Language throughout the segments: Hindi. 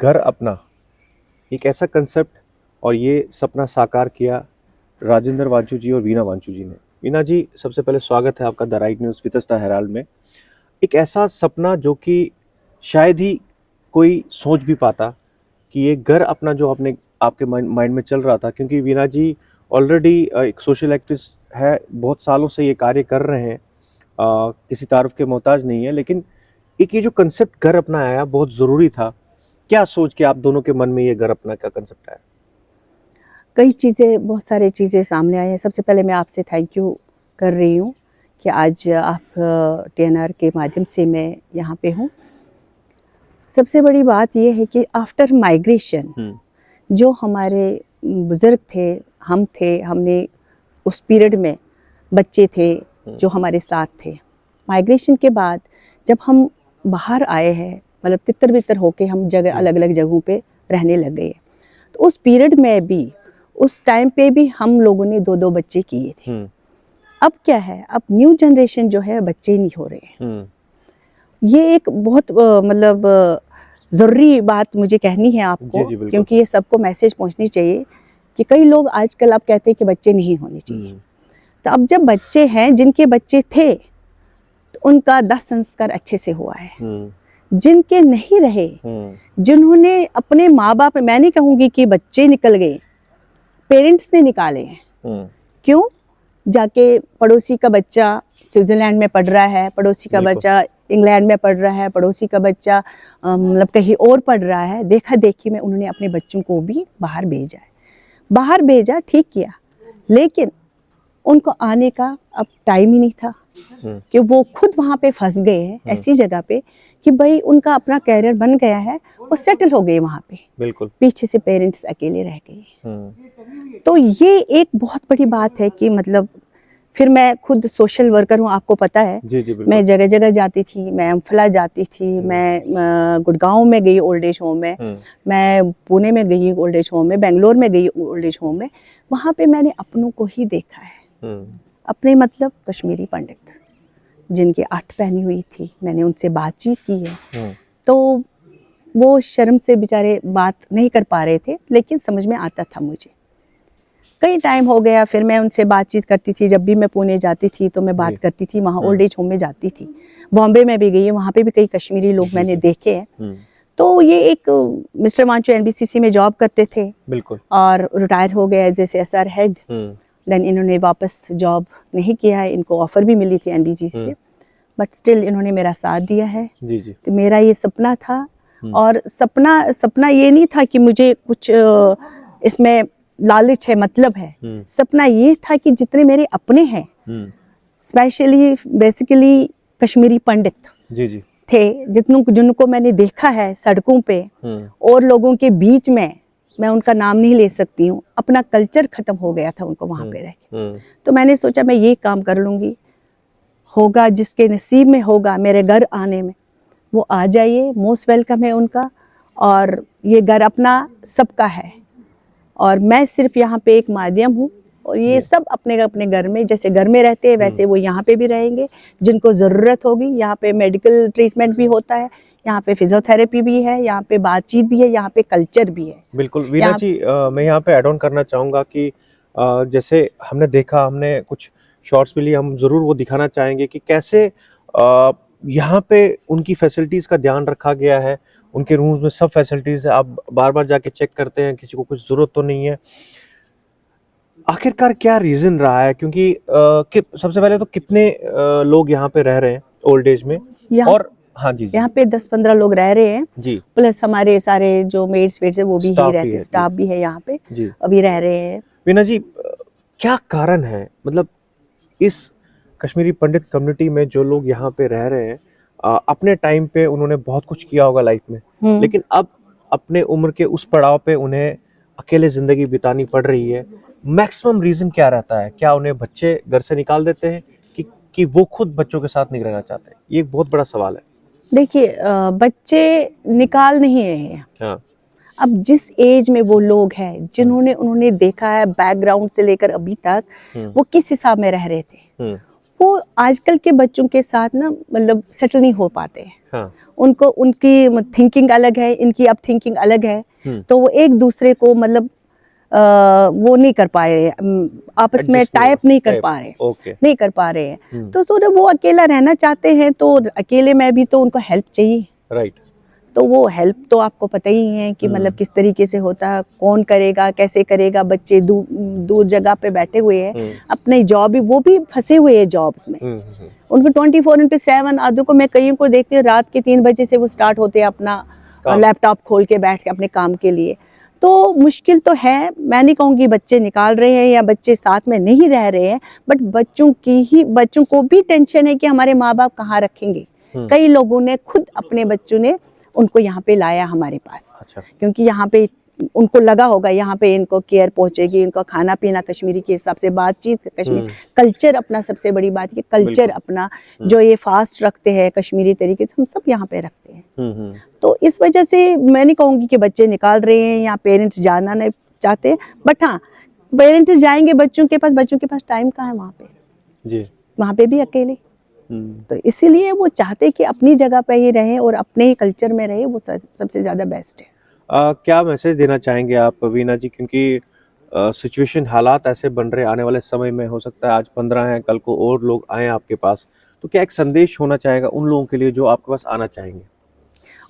घर अपना एक ऐसा कंसेप्ट और ये सपना साकार किया राजेंद्र वांचू जी और वीना वांचू जी ने। वीना जी, सबसे पहले स्वागत है आपका the right news Vitasta Herald में। एक ऐसा सपना जो कि शायद ही कोई सोच भी पाता कि ये घर अपना जो अपने आपके माइंड में चल रहा था, क्योंकि वीना जी ऑलरेडी एक सोशल एक्टिविस्ट है, बहुत सालों से ये कार्य कर रहे हैं, किसी तारुफ के मोहताज नहीं है, लेकिन एक ये जो कंसेप्ट घर अपना आया बहुत ज़रूरी था। क्या सोच के आप दोनों के मन में ये घर अपना का कंसेप्ट आया? कई चीज़ें, बहुत सारी चीज़ें सामने आई हैं। सबसे पहले मैं आपसे थैंक यू कर रही हूँ कि आज आप टीएनआर के माध्यम से मैं यहाँ पे हूँ। सबसे बड़ी बात ये है कि आफ्टर माइग्रेशन जो हमारे बुज़ुर्ग थे, हम थे, हमने उस पीरियड में बच्चे थे जो हमारे साथ थे। माइग्रेशन के बाद जब हम बाहर आए हैं, मतलब तितर-बितर होके हम जगह अलग-अलग जगहों पे रहने लग गए। तो उस पीरियड में भी, उस टाइम पे भी हम लोगों ने 2-2 बच्चे किए थे। अब क्या है, अब न्यू जनरेशन जो है बच्चे नहीं हो रहे हैं। ये एक बहुत मतलब ज़रूरी बात मुझे कहनी है आपको, जी, बिल्कुल। क्योंकि ये सबको मैसेज पहुंचनी चाहिए कि कई लोग आजकल अब कहते हैं कि बच्चे नहीं होने चाहिए। तो अब जब बच्चे हैं, जिनके बच्चे थे तो उनका दाह संस्कार अच्छे से हुआ है। जिनके नहीं रहे, जिन्होंने अपने माँ बाप, मैं नहीं कहूँगी कि बच्चे निकल गए, पेरेंट्स ने निकाले हैं। क्यों? जाके पड़ोसी का बच्चा स्विट्ज़रलैंड में पढ़ रहा है, पड़ोसी का बच्चा इंग्लैंड में पढ़ रहा है, पड़ोसी का बच्चा मतलब कहीं और पढ़ रहा है। देखा देखी में उन्होंने अपने बच्चों को भी बाहर भेजा है। बाहर भेजा, ठीक किया, लेकिन उनको आने का अब टाइम ही नहीं था कि वो खुद वहाँ पे फंस गए हैं ऐसी जगह पे कि भाई उनका अपना कैरियर बन गया है, वो सेटल हो गए वहाँ पे। बिल्कुल। पीछे से पेरेंट्स अकेले रह गए। तो ये एक बहुत बड़ी बात है कि मतलब फिर मैं खुद सोशल वर्कर हूँ, आपको पता है। जी, बिल्कुल। मैं जगह जगह जाती थी, मैं अम्फला जाती थी, मैं गुड़गांव में गई ओल्ड एज होम में, मैं पुणे में गई ओल्ड एज होम में, बेंगलोर में गई ओल्ड एज होम में। वहाँ पे मैंने अपनों को ही देखा है, अपने मतलब कश्मीरी पंडित जिनकी 8 पहनी हुई थी, मैंने उनसे बातचीत की है। तो वो शर्म से बेचारे बात नहीं कर पा रहे थे, लेकिन समझ में आता था मुझे। कई टाइम हो गया, फिर मैं उनसे बातचीत करती थी। जब भी मैं पुणे जाती थी तो मैं बात करती थी, वहाँ ओल्ड एज होम में जाती थी। बॉम्बे में भी गई, वहाँ पे भी कई कश्मीरी लोग मैंने देखे हैं। तो ये एक मिस्टर वांचू एनबीसीसी में जॉब करते थे, बिल्कुल, और रिटायर हो गए एज एसआर हेड। देन इन्होंने वापस जॉब नहीं किया है, इनको ऑफर भी मिली थी एनबीसीसी से, बट स्टिल इन्होंने मेरा साथ दिया है। जी। तो मेरा ये सपना था, और सपना ये नहीं था कि मुझे कुछ इसमें लालच है, मतलब है। सपना ये था कि जितने मेरे अपने हैं, स्पेशली बेसिकली कश्मीरी पंडित जी थे, जिनको मैंने देखा है सड़कों पे और लोगों के बीच में, मैं उनका नाम नहीं ले सकती हूँ, अपना कल्चर खत्म हो गया था उनको वहाँ पे रह के। तो मैंने सोचा मैं ये काम कर लूँगी, होगा जिसके नसीब में होगा मेरे घर आने में, वो आ जाइए, मोस्ट वेलकम है उनका। और ये घर अपना सबका है, और मैं सिर्फ यहाँ पे एक माध्यम हूँ, और ये सब अपने अपने घर में, जैसे घर में रहते हैं वैसे वो यहाँ पे भी रहेंगे। जिनको ज़रूरत होगी, यहाँ पे मेडिकल ट्रीटमेंट भी होता है, यहाँ पे फिजियोथेरेपी भी है, यहाँ पे बातचीत भी है, यहाँ पे कल्चर भी है। बिल्कुल वीना जी, मैं यहाँ पे ऐड ऑन करना चाहूँगा कि जैसे हमने देखा, हमने कुछ शॉर्ट्स भी लिए, हम ज़रूर वो दिखाना चाहेंगे कि कैसे यहाँ पे उनकी फैसिलिटीज़ का ध्यान रखा गया है। उनके रूम्स में सब फैसिलिटीज़ है, आप बार बार जाके चेक करते हैं, किसी को कुछ ज़रूरत तो नहीं है। आखिरकार क्या रीज़न रहा है? क्योंकि सबसे पहले तो कितने लोग यहाँ पे रह रहे हैं ओल्ड एज में? और हाँ जी, यहाँ पे 10-15 लोग रह रहे हैं जी, प्लस हमारे सारे जो मेड्स वेड्स है वो भी यही रहते हैं, स्टाफ स्टाफ भी है यहाँ पे जी, अभी रह रहे हैं। वीना जी, क्या कारण है, मतलब इस कश्मीरी पंडित कम्युनिटी में जो लोग यहाँ पे रह रहे हैं, अपने टाइम पे उन्होंने बहुत कुछ किया होगा लाइफ में, लेकिन अब अपने उम्र के उस पड़ाव पे उन्हें अकेले जिंदगी बितानी पड़ रही है। मैक्सिमम रीजन क्या रहता है? क्या उन्हें बच्चे घर से निकाल देते हैं कि वो खुद बच्चों के साथ नहीं रहना चाहते? ये एक बहुत बड़ा सवाल है। देखिए, बच्चे निकाल नहीं रहे हैं। हाँ, अब जिस एज में वो लोग हैं, उन्होंने देखा है बैकग्राउंड से लेकर अभी तक वो किस हिसाब में रह रहे थे, वो आजकल के बच्चों के साथ ना मतलब सेटल नहीं हो पाते हैं। हाँ। उनको उनकी थिंकिंग अलग है, इनकी अब थिंकिंग अलग है, तो वो एक दूसरे को मतलब वो नहीं कर पा रहे, आपस में एडजस्ट नहीं टाइप नहीं कर टाइप पा रहे, ओके। नहीं कर पा रहे हैं। हम्म, तो सोचो वो अकेला रहना चाहते हैं, तो अकेले में भी तो उनको हेल्प चाहिए। राइट। तो वो हेल्प तो आपको पता ही है कि मतलब किस तरीके से होता है, कौन करेगा, कैसे करेगा। बच्चे दूर जगह पे बैठे हुए हैं, अपने जॉब भी, वो भी फंसे हुए हैं जॉब्स में। उनको 24/7 आदमी को, मैं कईयों को देखती हूँ रात के 3 बजे से वो स्टार्ट होते हैं अपना लैपटॉप खोल के बैठ के अपने काम के लिए। तो मुश्किल तो है, मैं नहीं कहूँगी बच्चे निकाल रहे हैं या बच्चे साथ में नहीं रह रहे हैं, बट बच्चों को भी टेंशन है कि हमारे माँ बाप कहाँ रखेंगे। कई लोगों ने खुद अपने बच्चों ने उनको यहाँ पे लाया हमारे पास। अच्छा। क्योंकि यहाँ पे उनको लगा होगा यहाँ पे इनको केयर पहुंचेगी, इनको खाना पीना कश्मीरी के हिसाब से, बातचीत कश्मीर कल्चर अपना, सबसे बड़ी बात ये कल्चर अपना जो ये फास्ट रखते हैं कश्मीरी तरीके से, हम सब यहाँ पे रखते हैं। तो इस वजह से मैं नहीं कहूँगी कि बच्चे निकाल रहे हैं या पेरेंट्स जाना नहीं चाहते, बट हाँ पेरेंट्स जाएंगे बच्चों के पास टाइम कहाँ है वहाँ पे जी, वहाँ पे भी अकेले। तो इसीलिए वो चाहते कि अपनी जगह पे ही रहे और अपने ही कल्चर में रहे, वो सबसे ज्यादा बेस्ट है। क्या मैसेज देना चाहेंगे आप वीना जी, क्योंकि सिचुएशन हालात ऐसे बन रहे, आने वाले समय में हो सकता है आज 15 हैं, कल को और लोग आए आपके पास, तो क्या एक संदेश होना चाहेगा उन लोगों के लिए जो आपके पास आना चाहेंगे?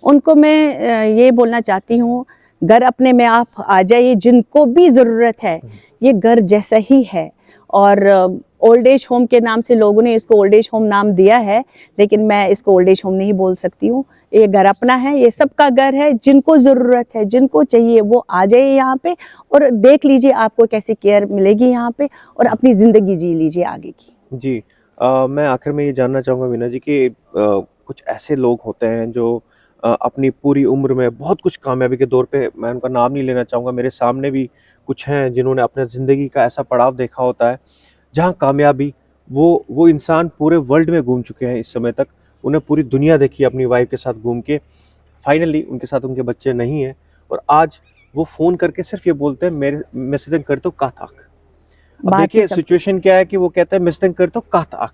उनको मैं ये बोलना चाहती हूँ, घर अपने में आप आ जाइए, जिनको भी ज़रूरत है, ये घर जैसा ही है। और ओल्ड एज होम के नाम से लोगों ने इसको ओल्ड एज होम नाम दिया है, लेकिन मैं इसको ओल्ड एज होम नहीं बोल सकती हूँ। ये घर अपना है, ये सबका घर है। जिनको ज़रूरत है, जिनको चाहिए, वो आ जाइए यहाँ पे और देख लीजिए आपको कैसी केयर मिलेगी यहाँ पे, और अपनी ज़िंदगी जी लीजिए आगे की। जी, मैं आखिर में ये जानना चाहूँगा वीना जी कि कुछ ऐसे लोग होते हैं जो अपनी पूरी उम्र में बहुत कुछ कामयाबी के दौर पे, मैं उनका नाम नहीं लेना चाहूँगा, मेरे सामने भी कुछ हैं जिन्होंने अपने ज़िंदगी का ऐसा पड़ाव देखा होता है जहाँ कामयाबी, वो इंसान पूरे वर्ल्ड में घूम चुके हैं इस समय तक, उन्हें पूरी दुनिया देखी अपनी वाइफ के साथ घूम के, फाइनली उनके साथ उनके बच्चे नहीं हैं और आज वो फ़ोन करके सिर्फ ये बोलते हैं मेरे मैसेजिंग कर तो का ताक। अब देखिए सिचुएशन क्या है कि वो कहते हैं मैसेजिंग कर तो का ताक,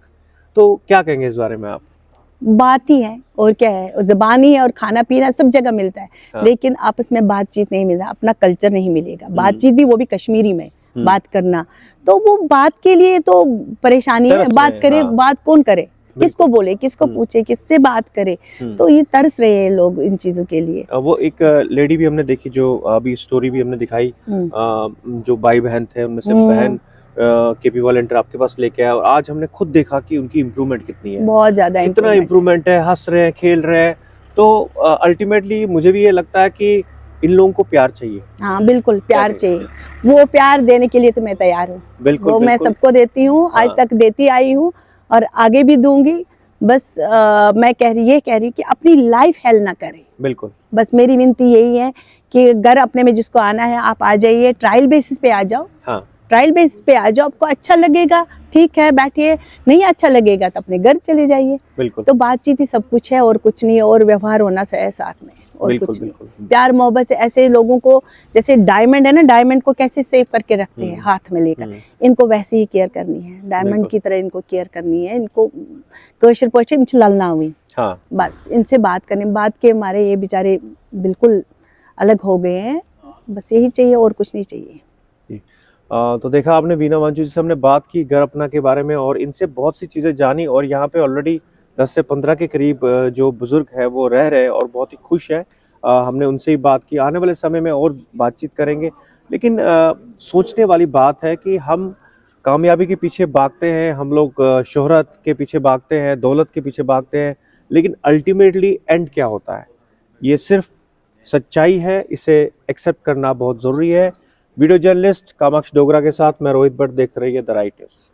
तो क्या कहेंगे इस बारे में आप? बात ही है और क्या है, ज़बानी है और खाना पीना सब जगह मिलता है। हाँ। लेकिन आपस में बातचीत नहीं मिल रहा, अपना कल्चर नहीं मिलेगा। बातचीत भी वो भी कश्मीरी में बात करना, तो वो बात के लिए तो परेशानी है। बात करे, हाँ। बात कौन करे, किसको बोले, किसको पूछे, किससे बात करे, तो ये तरस रहे हैं लोग इन चीजों के लिए। वो एक लेडी भी हमने देखी जो अभी स्टोरी भी हमने दिखाई, जो भाई बहन थे उनमें से बहन केपी वॉलंटियर आपके पास लेके आया और आज हमने खुद देखा कि उनकी इम्प्रूवमेंट कितनी है, बहुत ज्यादा कितना इम्प्रूवमेंट है, हंस रहे हैं, खेल रहे हैं। तो अल्टीमेटली मुझे भी ये लगता है कि इन लोगों को प्यार चाहिए। हाँ बिल्कुल प्यार चाहिए, वो प्यार देने के लिए तो मैं तैयार हूँ। बिल्कुल, वो मैं सबको देती हूँ, आज तक देती आई हूँ और आगे भी दूंगी। बस मैं कह रही कि अपनी लाइफ हेल ना करें। बिल्कुल, बस मेरी विनती यही है कि घर अपने में जिसको आना है आप आ जाइए, ट्रायल बेसिस पे आ जाओ। हाँ, ट्रायल बेसिस पे आ जाओ, आपको अच्छा लगेगा ठीक है बैठिए, नहीं अच्छा लगेगा तो अपने घर चले जाइए। बिल्कुल, तो बातचीत ही सब कुछ है और कुछ नहीं है, और व्यवहार होना चाहिए साथ में और बिल्कुल, कुछ बिल्कुल, नहीं। प्यार मोहब्बत से ऐसे लोगों को, जैसे डायमंड है ना, डायमंड को कैसे सेव करके रखते हैं हाथ में लेकर, इनको वैसे ही केयर करनी है, डायमंड की तरह इनको केयर करनी है। इनको क्वेश्चन क्वेश्चन इनसे ललना हुई, हाँ बस इनसे बात करने, बात के हमारे ये बेचारे बिल्कुल अलग हो गए हैं। बस यही चाहिए और कुछ नहीं चाहिए। तो देखा आपने वीना वांचू जी से हमने बात की घर अपना के बारे में और इनसे बहुत सी चीज़ें जानी, और यहाँ पे ऑलरेडी 10 से 15 के करीब जो बुजुर्ग है वो रह रहे और बहुत ही खुश है। हमने उनसे ही बात की, आने वाले समय में और बातचीत करेंगे। लेकिन सोचने वाली बात है कि हम कामयाबी के पीछे भागते हैं, हम लोग शोहरत के पीछे भागते हैं, दौलत के पीछे भागते हैं, लेकिन अल्टीमेटली एंड क्या होता है, ये सिर्फ सच्चाई है, इसे एक्सेप्ट करना बहुत ज़रूरी है। वीडियो जर्नलिस्ट कामाक्ष डोगरा के साथ मैं रोहित भट्ट, देख रही है द राइट न्यूज़।